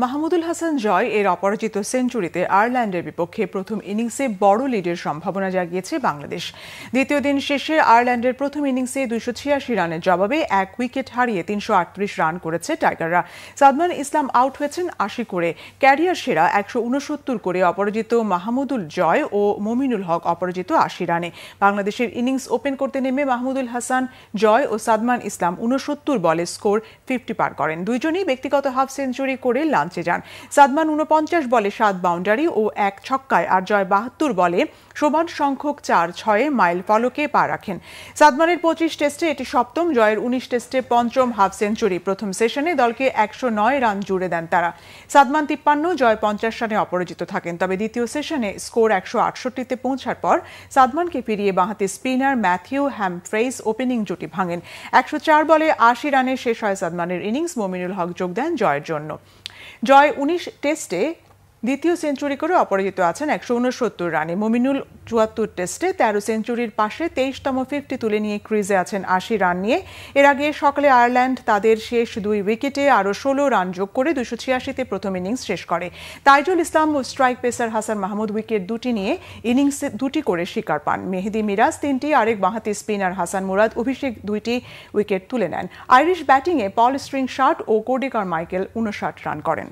মাহমুদুল হাসান জয় এর অপরাজিত সেঞ্চুরিতে আয়ারল্যান্ডের বিপক্ষে প্রথম ইনিংসে বড় লিডের সম্ভাবনা জাগিয়েছে বাংলাদেশ। দ্বিতীয় দিন শেষে আয়ারল্যান্ডের প্রথম ইনিংসে 286 রানের জবাবে 1 উইকেট হারিয়ে 338 রান করেছে টাইগাররা। সাদমান ইসলাম আউট হয়েছেন 80 করে। ক্যারিয়ার সেরা 169 করে অপরাজিত মাহমুদুল জয় ও মমিনুল হক অপরাজিত 80 রানে। বাংলাদেশের ইনিংস ওপেন করতে নেমে মাহমুদুল হাসান জয় ও সাদমান ইসলাম 69 বলে স্কোর 50 পার করেন। দুইজনই ব্যক্তিগত হাফ সেঞ্চুরি করে লাঞ্চে যান। সাদমান 49 বলে 7 বাউন্ডারি ও 1 ছক্কায় আর জয় 72 বলে সমান সংখ্যক 4-6 মাইল ফলকে পা রাখেন। সাদমানের 25 টেস্টে এটি সপ্তম, জয়ের 19 টেস্টে পঞ্চম হাফ সেঞ্চুরি। প্রথম সেশনে দলকে 109 রান জুড়ে দেন তারা। সাদমান 53, জয় 50 রানে অপরাজিত থাকেন। তবে দ্বিতীয় সেশনে স্কোর 168-তে পৌঁছার পর সাদমানকে ফিরিয়ে বাঁহাতি স্পিনার ম্যাথিউ হ্যামফ্রেইস ওপেনিং জুটি ভাঙেন। 104 বলে 80 রানে শেষ হয় সাদমানের ইনিংস। মমিনুল হক যোগ দেন জয়ের জন্য। জয় 19 টেস্টে দ্বিতীয় সেঞ্চুরি করে অপরাজিত আছেন 169 রানে। মমিনুল 74 টেস্টে 13 সেঞ্চুরির পাশে 23তম 50 তুলে নিয়ে ক্রিজে আছেন 80 রান নিয়ে। এর আগে সকালে আয়ারল্যান্ড তাদের শেষ 2 উইকেটে আরও 16 রান যোগ করে 286-তে প্রথম ইনিংস শেষ করে। তাইজুল ইসলাম ও strike pacer Hasan Mahmud wicket দুটি নিয়ে ইনিংসে 2টি করে শিকার পান। মেহেদি মিরাজ 3টি, আরেক বাঁহাতি স্পিনার হাসান মুরাদ অভিষেক 2টি উইকেট তুলে নেন। আইরিশ ব্যাটিংয়ে পল স্ট্রিং 60 ও কোডি কারমাইকেল 59 রান করেন।